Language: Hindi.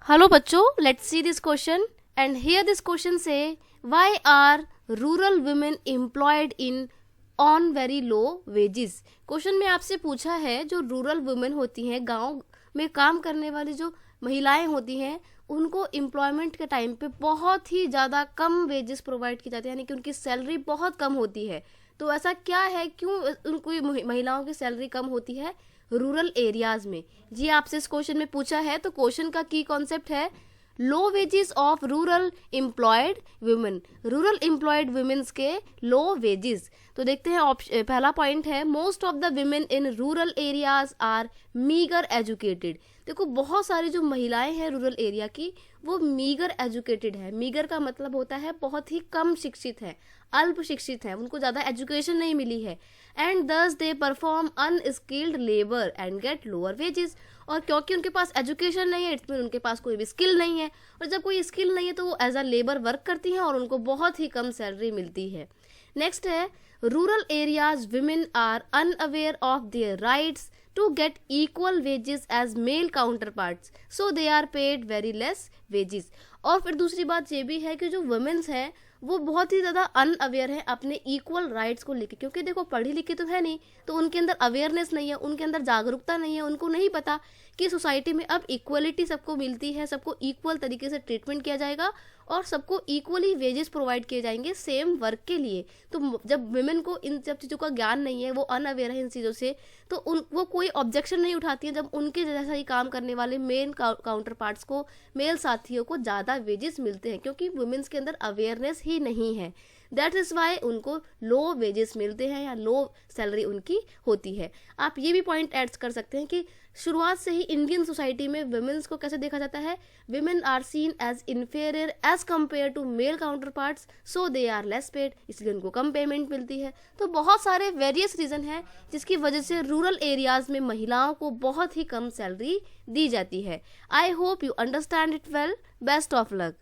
हेलो बच्चों, let's see this question and here this question से why are rural women employed in on very low wages. Question में आपसे पूछा है जो रूरल वुमेन होती हैं, गांव में काम करने वाली जो महिलाएं होती हैं, उनको एम्प्लॉयमेंट के टाइम पे बहुत ही ज़्यादा कम वेजेस प्रोवाइड की जाती है, यानी कि उनकी सैलरी बहुत कम होती है। तो ऐसा क्या है, क्यों उनको महिलाओं की सैलरी कम होती है रूरल एरियाज में? जी आपसे इस क्वेश्चन में पूछा है, तो क्वेश्चन का की कॉन्सेप्ट है low wages of rural employed women, rural employed women's के लो वेजेस। तो देखते हैं, पहला पॉइंट है most of the women in rural areas are meagre educated. देखो, बहुत सारी जो महिलाएं हैं रूरल एरिया की, वो मीगर एजुकेटेड है। मीगर का मतलब होता है बहुत ही कम शिक्षित है, अल्प शिक्षित है, उनको ज़्यादा एजुकेशन नहीं मिली है। And thus they perform unskilled labour and get lower wages. और क्योंकि उनके पास एजुकेशन नहीं है, इट्स मीन उनके पास कोई भी स्किल नहीं है, और जब कोई स्किल नहीं है तो वो एज अ लेबर वर्क करती हैं और उनको बहुत ही कम सैलरी मिलती है। नेक्स्ट है rural areas women are unaware of their rights to get equal wages as male counterparts, so they are paid very less wages। और फिर दूसरी बात ये भी है कि जो वुमेन्स हैं वो बहुत ही ज़्यादा अनअवेयर है अपने इक्वल राइट्स को लेके, क्योंकि देखो पढ़ी लिखी तो है नहीं, तो उनके अंदर अवेयरनेस नहीं है, उनके अंदर जागरूकता नहीं है, उनको नहीं पता कि सोसाइटी में अब इक्वलिटी सबको मिलती है, सबको इक्वल तरीके से ट्रीटमेंट किया जाएगा और सबको इक्वली वेजेस प्रोवाइड किए जाएंगे सेम वर्क के लिए। तो जब वुमेन को इन सब चीज़ों का ज्ञान नहीं है, वो अनअवेयर है इन चीज़ों से, तो वो कोई ऑब्जेक्शन नहीं उठाती है जब उनके जैसा ही काम करने वाले मेन काउंटर पार्ट्स को, मेल साथियों को ज़्यादा वेजेस मिलते हैं, क्योंकि वुमेन्स के अंदर अवेयरनेस ही नहीं है। दैट इज़ वाई उनको लो वेजेस मिलते हैं या लो सैलरी उनकी होती है। आप ये भी पॉइंट ऐड कर सकते हैं कि शुरुआत से ही इंडियन सोसाइटी में वुमेन्स को कैसे देखा जाता है, women are seen as inferior as compare to male counterparts, so they are less paid, इसलिए उनको कम पेमेंट मिलती है। तो बहुत सारे वेरियस रीज़न है जिसकी वजह से रूरल एरियाज में महिलाओं को बहुत ही कम सैलरी दी जाती है। I hope you understand it well. Best of luck.